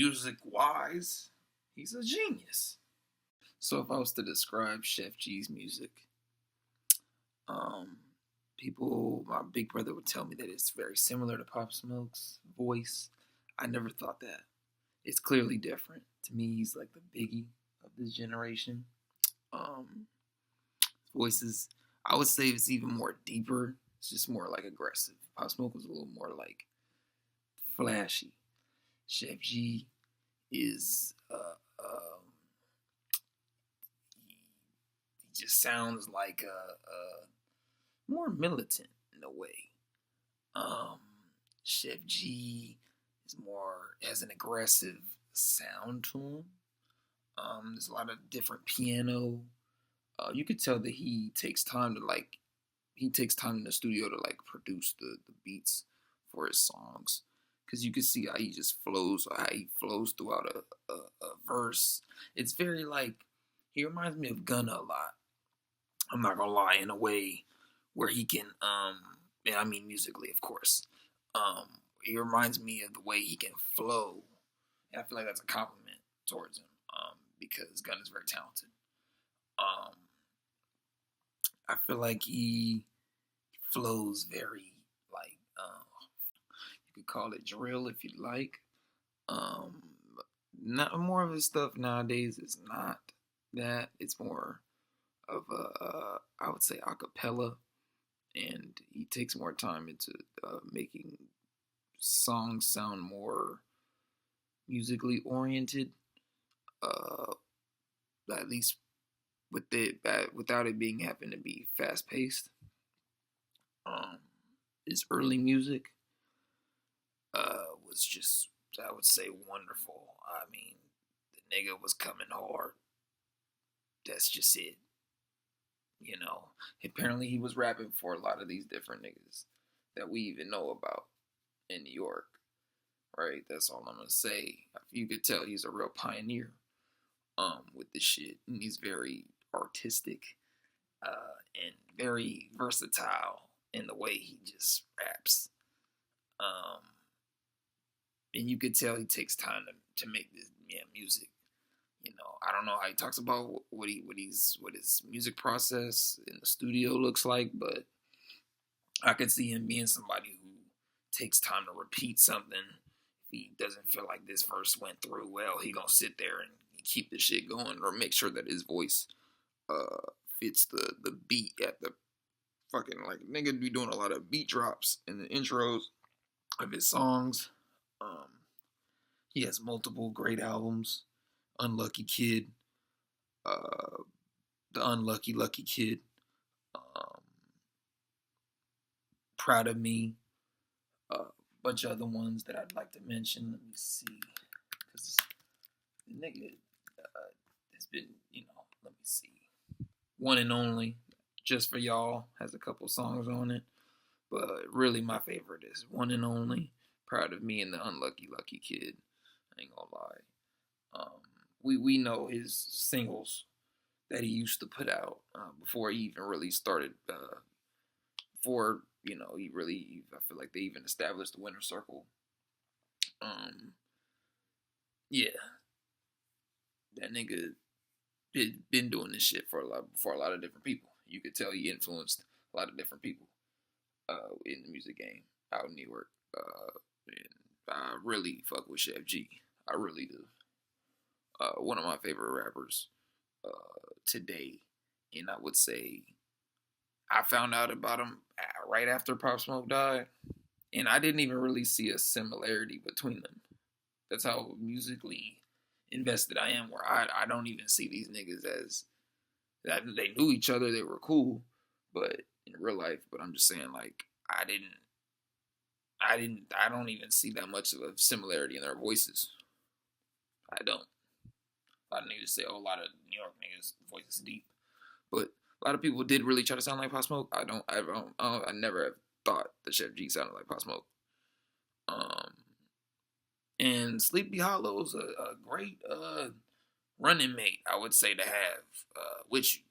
music-wise, he's a genius. So if I was to describe Chef G's music, my big brother would tell me that it's very similar to Pop Smoke's voice. I never thought that. It's clearly different. To me, he's like the Biggie of this generation. Voice is, I would say it's even more deeper. It's just more like aggressive. Pop Smoke was a little more like flashy. Chef G is, he just sounds like more militant in a way. Chef G has an aggressive sound to him. There's a lot of different piano. You could tell that he takes time in the studio to like produce the beats for his songs, because you can see how he flows throughout a verse. It's very like, he reminds me of Gunna a lot. I'm not gonna lie, in a way where he can, and I mean musically, of course. He reminds me of the way he can flow. And I feel like that's a compliment towards him, because Gunna's very talented. I feel like he flows very like, you could call it drill if you'd like. Not more of his stuff nowadays is not that. It's more of I would say acapella, and he takes more time into making songs sound more musically oriented. At least without it being having to be fast paced. His early music was just, I would say, wonderful. I mean, the nigga was coming hard. That's just it. You know, apparently he was rapping for a lot of these different niggas that we even know about in New York, right? That's all I'm gonna say. You could tell he's a real pioneer with this shit, and he's very artistic and very versatile in the way he just raps. And you could tell he takes time to make this music. You know, I don't know how he talks about what his music process in the studio looks like, but I could see him being somebody who takes time to repeat something. If he doesn't feel like this verse went through well, he gonna sit there and keep the shit going, or make sure that his voice fits the beat at the fucking, like, nigga be doing a lot of beat drops in the intros of his songs. He has multiple great albums. Unlucky Kid, The Unlucky Lucky Kid, Proud of Me, a bunch of other ones that I'd like to mention. Let me see, because the nigga has been, let me see. One and Only, Just for Y'all, has a couple songs on it, but really my favorite is One and Only, Proud of Me, and The Unlucky Lucky Kid. I ain't gonna lie. We know his singles that he used to put out before he even really started. Before he really, I feel like they even established the Winner Circle. Yeah, that nigga been doing this shit for a lot of different people. You could tell he influenced a lot of different people in the music game out in New York. And I really fuck with Chef G. I really do. One of my favorite rappers today, and I would say I found out about him right after Pop Smoke died, and I didn't even really see a similarity between them. That's how musically invested I am, where I don't even see these niggas as that. They knew each other, they were cool, but in real life, but I'm just saying, like, I don't even see that much of a similarity in their voices. I don't. A lot of niggas say, a lot of New York niggas' voices deep, but a lot of people did really try to sound like Pop Smoke. I never have thought that Chef G sounded like Pop Smoke. And Sleepy Hollow's a great running mate, I would say, to have with you.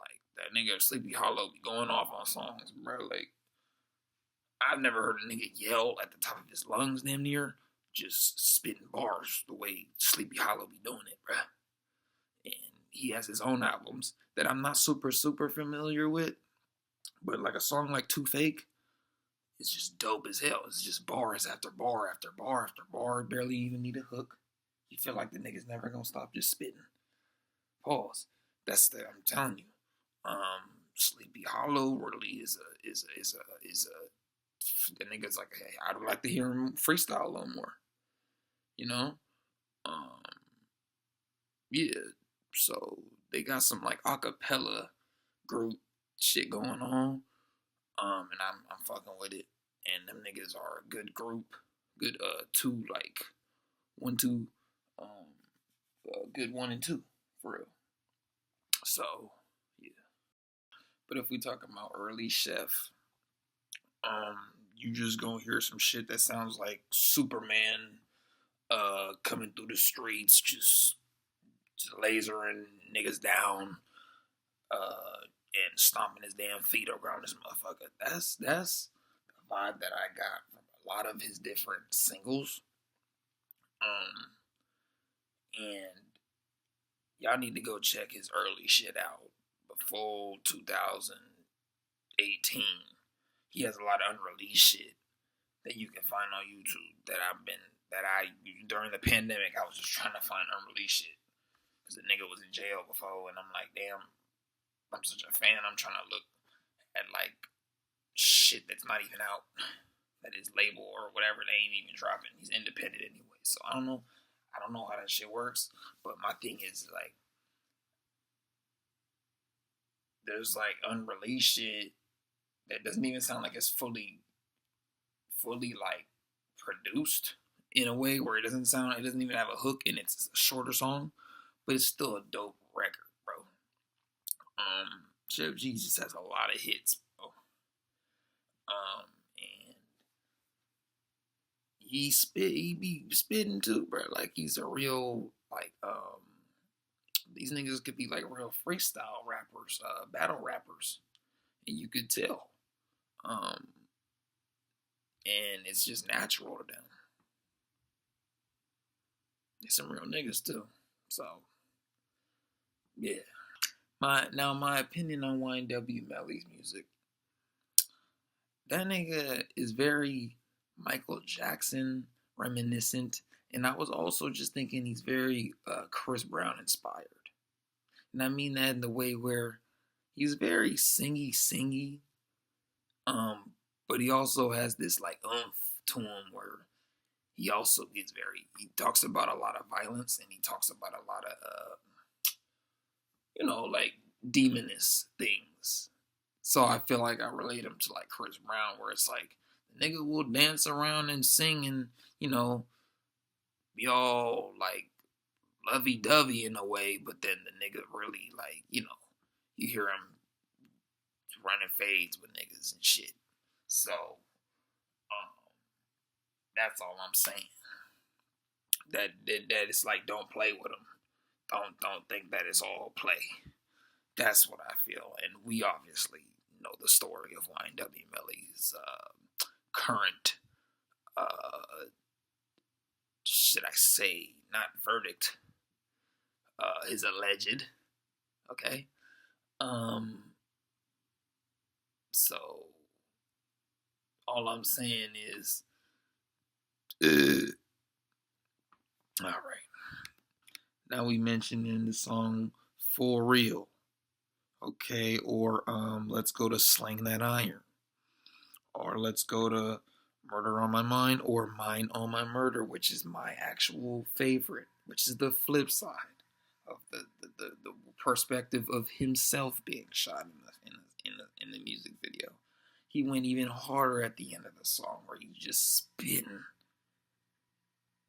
Like, that nigga Sleepy Hollow be going off on songs, bro. Like, I've never heard a nigga yell at the top of his lungs damn near just spitting bars the way Sleepy Hollow be doing it, bruh. And he has his own albums that I'm not super familiar with, but like a song like Too Fake, it's just dope as hell. It's just bars after bar after bar after bar. Barely even need a hook. You feel like the nigga's never gonna stop just spitting. Pause. I'm telling you. Sleepy Hollow really is the nigga's like, hey, I'd like to hear him freestyle a little more. You know? Yeah. So they got some like acapella group shit going on. And I'm fucking with it. And them niggas are a good group. Good two, like 1, 2, good 1 and 2, for real. So yeah. But if we talking about early Chef, you just gonna hear some shit that sounds like Superman coming through the streets, just lasering niggas down, and stomping his damn feet around this motherfucker. That's the vibe that I got from a lot of his different singles. And y'all need to go check his early shit out before 2018. He has a lot of unreleased shit that you can find on YouTube during the pandemic, I was just trying to find unreleased shit. Because the nigga was in jail before, and I'm like, damn, I'm such a fan. I'm trying to look at, like, shit that's not even out. That his label or whatever, they ain't even dropping. He's independent anyway. So I don't know how that shit works. But my thing is, like, there's, like, unreleased shit that doesn't even sound like it's fully, like, produced in a way where it doesn't even have a hook and it's a shorter song, but it's still a dope record, bro. Chef Jesus has a lot of hits, bro. And he be spitting too, bro. Like he's a real, like, these niggas could be like real freestyle rappers, battle rappers, and you could tell. And it's just natural to them. They're some real niggas too. So, yeah. My opinion on YNW Melly's music. That nigga is very Michael Jackson reminiscent. And I was also just thinking he's very Chris Brown inspired. And I mean that in the way where he's very singy. But he also has this like oomph to him where he talks about a lot of violence and he talks about a lot of, like demonous things. So I feel like I relate him to like Chris Brown where it's like the nigga will dance around and sing and, be all like lovey-dovey in a way, but then the nigga really like, you hear him running fades with niggas and shit. So, that's all I'm saying. That it's like don't play with him. Don't think that it's all play. That's what I feel, and we obviously know the story of YNW Melly's current, should I say, not verdict, is alleged. Okay. So all I'm saying is, all right. Now we mentioned in the song For Real. Okay, or let's go to Slang That Iron. Or let's go to Murder on My Mind or Mind on My Murder, which is my actual favorite, which is the flip side of the perspective of himself being shot in the music video. He went even harder at the end of the song where he's just spitting.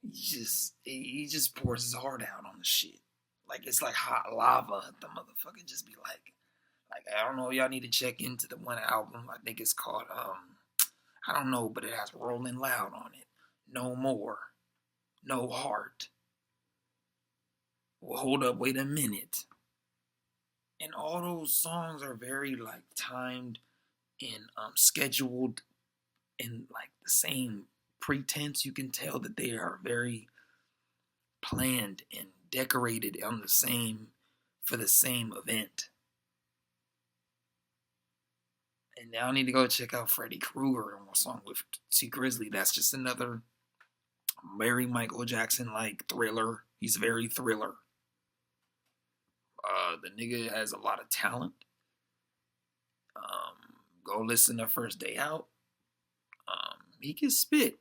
He just pours his heart out on the shit. Like it's like hot lava. The motherfucker just be like I don't know. Y'all need to check into the one album. I think it's called I don't know, but it has Rolling Loud on it. No More, No Heart. Well, hold up, wait a minute. And all those songs are very like timed and scheduled in like the same pretense. You can tell that they are very planned and decorated on for the same event. And now I need to go check out Freddy Krueger on a song with T Grizzly. That's just another very Michael Jackson-like thriller. He's very thriller. The nigga has a lot of talent. Go listen to First Day Out. He can spit.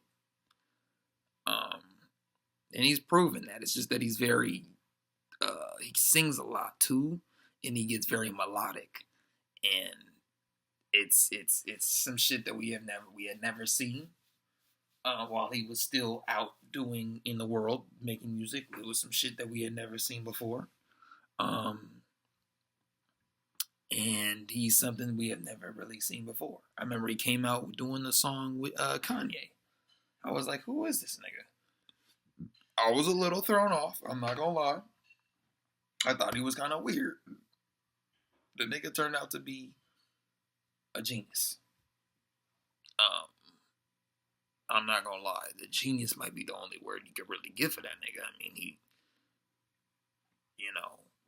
And he's proven that. It's just that he's very, he sings a lot too, and he gets very melodic. And it's some shit that we had never seen while he was still out doing in the world making music. It was some shit that we had never seen before. And he's something we have never really seen before. I remember he came out doing the song with Kanye. I was like, who is this nigga? I was a little thrown off. I'm not gonna lie. I thought he was kind of weird. The nigga turned out to be a genius. I'm not gonna lie. The genius might be the only word you could really give for that nigga. I mean, he,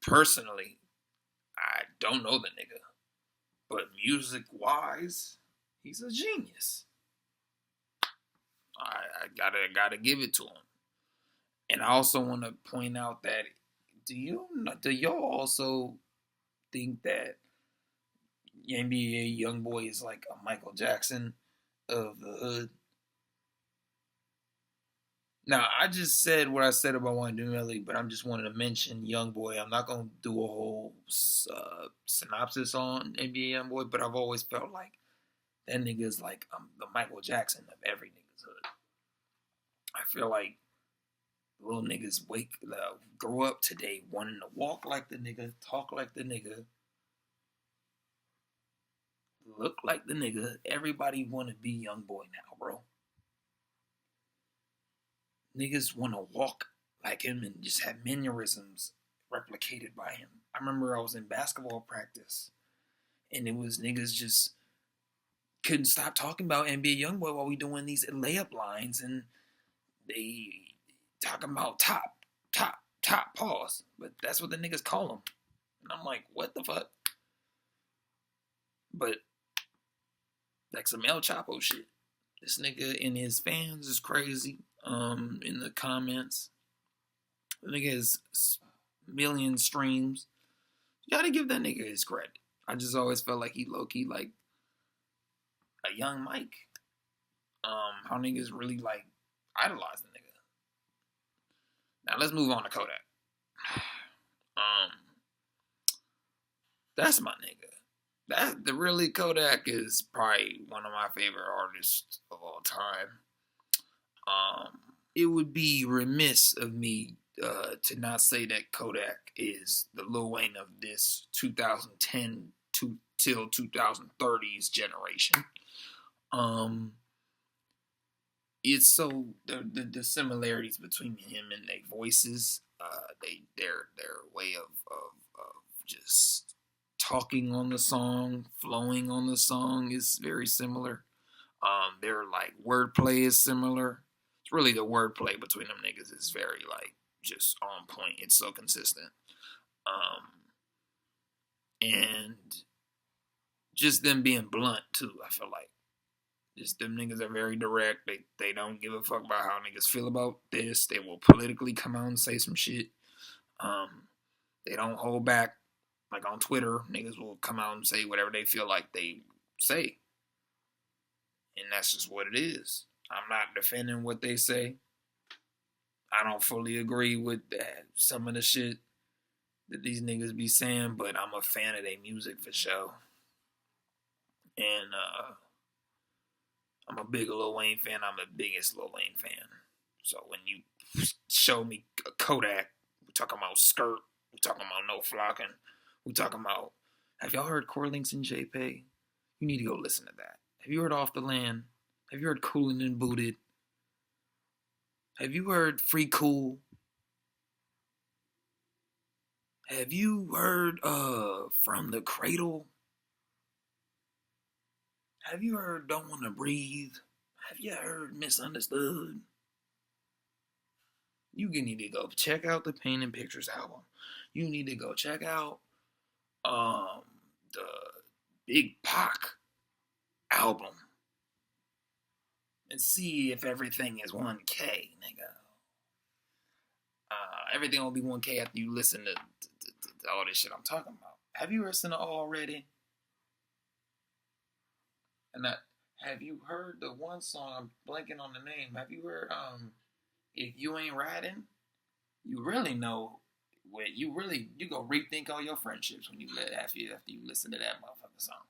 personally, I don't know the nigga, but music-wise, he's a genius. I gotta give it to him. And I also want to point out that do y'all also think that NBA Youngboy is like a Michael Jackson of the hood? Now, I just said what I said about Wayne Melly, but I'm just wanting to mention Youngboy. I'm not going to do a whole synopsis on NBA Youngboy, but I've always felt like that nigga is like the Michael Jackson of every nigga's hood. I feel like little niggas grow up today wanting to walk like the nigga, talk like the nigga, look like the nigga. Everybody want to be Youngboy now, bro. Niggas want to walk like him and just have mannerisms replicated by him. I remember I was in basketball practice and it was niggas just couldn't stop talking about NBA Youngboy while we doing these layup lines, and they talking about top, pause. But that's what the niggas call him. And I'm like, what the fuck? But like some El Chapo shit. This nigga and his fans is crazy. In the comments, the nigga has million streams. You gotta give that nigga his credit. I just always felt like he low-key like a young Mike. How niggas really like idolize the nigga. Now let's move on to Kodak. That's my nigga. Really Kodak is probably one of my favorite artists of all time. It would be remiss of me to not say that Kodak is the Lil Wayne of this 2010 till 2030s generation. It's so the similarities between him and their voices, their way of just talking on the song, flowing on the song is very similar. Their like wordplay is similar. It's really the wordplay between them niggas is very like just on point. It's so consistent. And just them being blunt too, I feel like. Just them niggas are very direct. They don't give a fuck about how niggas feel about this. They will politically come out and say some shit. They don't hold back. Like on Twitter, niggas will come out and say whatever they feel like they say. And that's just what it is. I'm not defending what they say. I don't fully agree with that, some of the shit that these niggas be saying, but I'm a fan of their music for sure. And I'm a big Lil Wayne fan. I'm the biggest Lil Wayne fan. So when you show me a Kodak, we're talking about Skirt, we're talking about No Flocking, we're talking about, have y'all heard Core Links and JPay? You need to go listen to that. Have you heard Off the Land? Have you heard Coolin' and Booted? Have you heard Free Cool? Have you heard From the Cradle? Have you heard Don't Wanna Breathe? Have you heard Misunderstood? You need to go check out the Pain and Pictures album. You need to go check out um the Big Pac album and see if everything is 1K, nigga. Everything will be 1K after you listen to all this shit I'm talking about. Have you listened to Already? And have you heard the one song? I'm blanking on the name. Have you heard If You Ain't Riding? You really know when you go rethink all your friendships when you after you listen to that motherfucking song.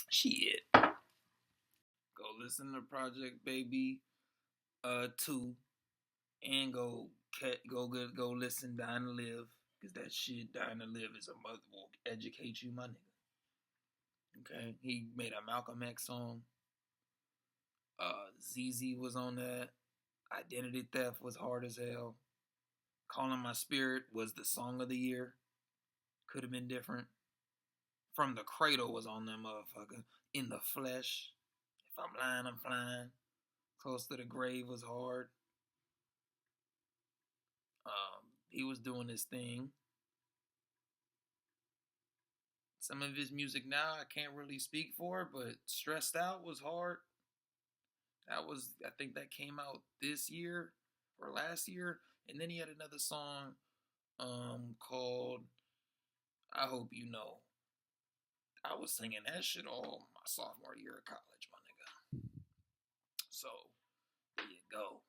Shit. Go listen to Project Baby 2 and go listen Dying to Live, cause that shit Dying to Live is a mother will educate you, my nigga. Okay, he made a Malcolm X song. ZZ was on that. Identity Theft was hard as hell. Calling My Spirit was the song of the year. Could have been different. From the Cradle was on that motherfucker. In the Flesh. If I'm lying, I'm flying. Close to the Grave was hard. He was doing his thing. Some of his music now I can't really speak for, but Stressed Out was hard. I think that came out this year or last year. And then he had another song called I Hope You Know. I was singing that shit all my sophomore year of college, my nigga. So, there you go.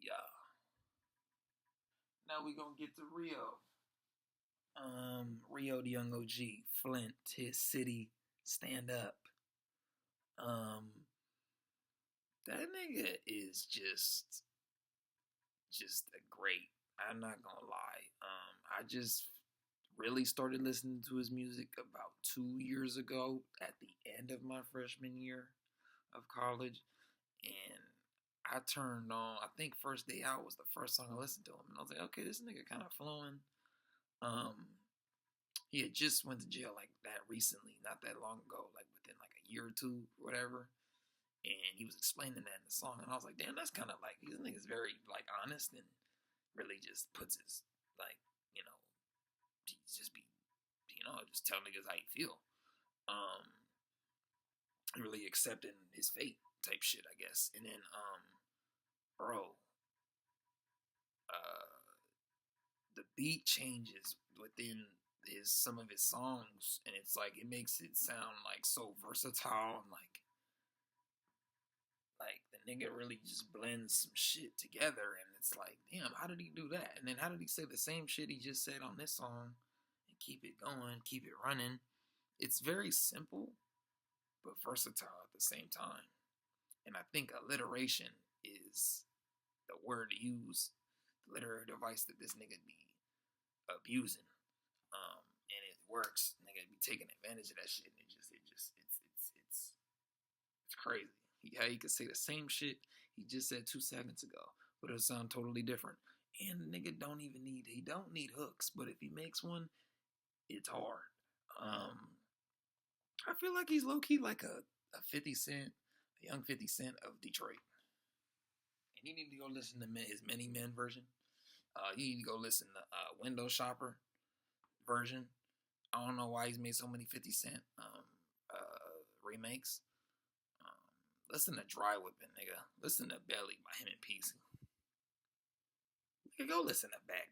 Yeah. Now we gonna get to Rio. Rio the Young OG, Flint, his city, stand up. That nigga is just a great. I'm not gonna lie. I just really started listening to his music about 2 years ago at the end of my freshman year of college, and I turned on. I think First Day Out was the first song I listened to him, and I was like, okay, this nigga kind of flowing. He had just went to jail like that recently, not that long ago, like within like a year or two, or whatever. And he was explaining that in the song, and I was like, damn, that's kind of like this nigga's very like honest and really just puts his like just be just tell niggas how you feel. Really accepting his fate type shit, I guess. And then bro, the beat changes within some of his songs, and it's like it makes it sound like so versatile and like the nigga really just blends some shit together, and it's like, damn, how did he do that? And then how did he say the same shit he just said on this song and keep it going, keep it running? It's very simple but versatile at the same time. And I think alliteration is the word to use, the literary device that this nigga be abusing. And it works. Nigga be taking advantage of that shit, and it's crazy. How he could say the same shit he just said 2 seconds ago, but it'll sound totally different. And the nigga don't need hooks, but if he makes one, it's hard. I feel like he's low key like a 50 Cent, a young 50 Cent of Detroit. And you need to go listen to his Many Men version. You need to go listen to Window Shopper version. I don't know why he's made so many 50 Cent remakes. Listen to Dry Whipping, nigga. Listen to Belly by him and Peasy. Nigga, go listen to Back.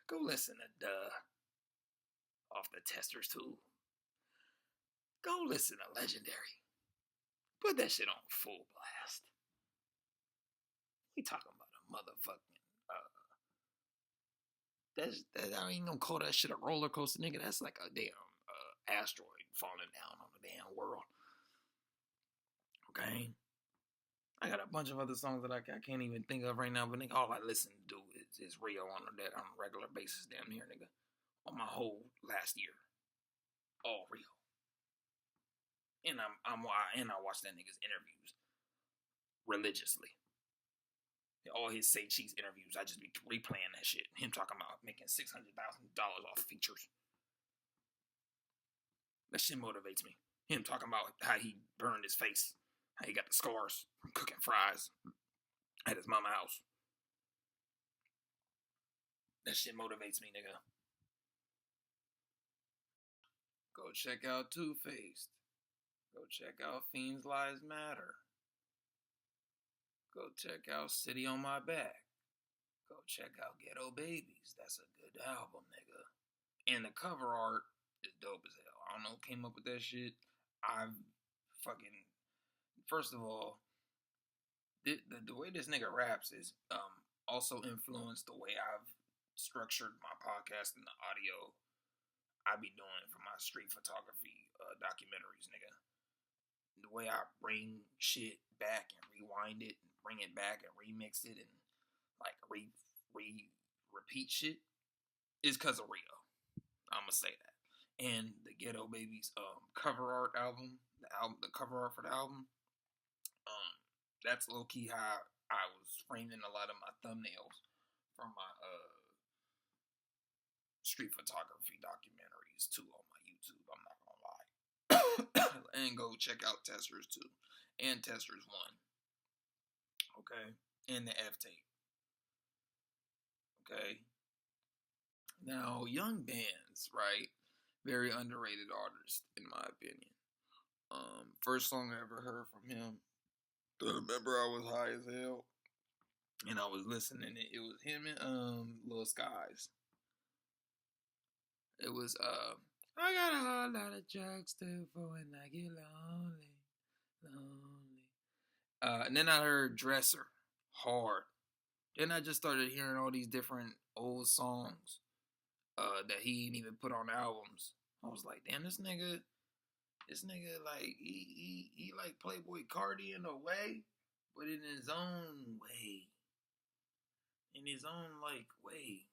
Go listen to Duh off the Testers too. Go listen to Legendary. Put that shit on full blast. We talking about a motherfucking I ain't gonna call that shit a roller coaster, nigga. That's like a damn asteroid falling down on the damn world. Okay, I got a bunch of other songs that I can't even think of right now, but nigga, all I listen to is Rio on that on a regular basis, damn near, nigga. On my whole last year, all Rio. And I watch that nigga's interviews religiously. All his Say Cheese interviews, I just be replaying that shit. Him talking about making $600,000 off features. That shit motivates me. Him talking about how he burned his face, how he got the scars from cooking fries at his mama's house. That shit motivates me, nigga. Go check out Two-Faced. Go check out Fiends Lives Matter. Go check out City on My Back. Go check out Ghetto Babies. That's a good album, nigga. And the cover art is dope as hell. I don't know who came up with that shit. First of all, the way this nigga raps is also influenced the way I've structured my podcast and the audio I be doing for my street photography documentaries, nigga. The way I bring shit back and rewind it and bring it back and remix it and like repeat shit is because of Rio. I'ma say that. And the Ghetto Babies cover art album, the cover art for the album, that's low key how I was framing a lot of my thumbnails from my street photography documentaries too on my YouTube. I'm not gonna lie. And go check out Testers 2 and Testers 1. Okay? And the F tape. Okay? Now, Young Bands, right? Very underrated artist, in my opinion. First song I ever heard from him, I remember I was high as hell, and I was listening. It was him and Lil Skies. It was I got a whole lot of drugs too for when I get lonely. And then I heard Dresser, hard. Then I just started hearing all these different old songs that he didn't even put on albums. I was like, damn, this nigga like he like Playboy Cardi in a way, but in his own way. In his own like way.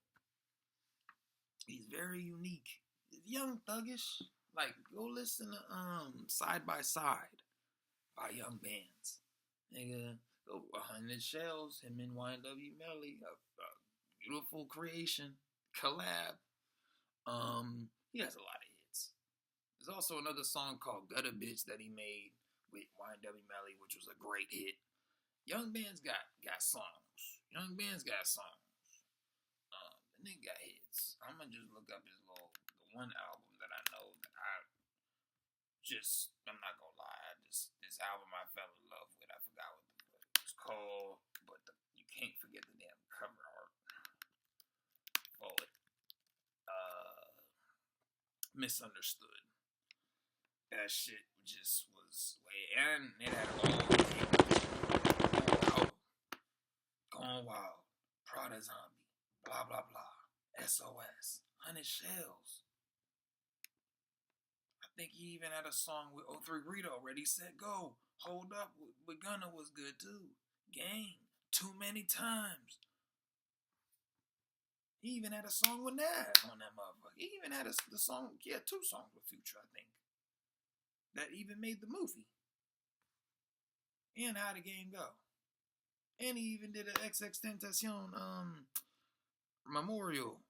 He's very unique. He's young thuggish. Like, go listen to Side by Side by Young Bands. Nigga, go 100 Shells, him and YNW Melly, a beautiful creation, collab. He has a lot of hits. There's also another song called Gutter Bitch that he made with YNW Melly, which was a great hit. Young Bands got songs. Young Bands got songs. The nigga got hits. I'm gonna just look up the one album that I know that I'm not gonna lie, this album I fell in love with. I forgot what it's called, but you can't forget the damn cover art for it. Misunderstood. That shit just was and it had all Gone Wild, Prada Zombie, blah blah blah, SOS, 100 Shells. I think he even had a song with 03 Greedo, Ready Set Go, Hold Up with Gunna was good too. Gang, Too Many Times. He even had a song with Nav on that motherfucker. He even had the song, two songs with Future, I think, that even made the movie. And How the Game Go. And he even did an XXXTentacion memorial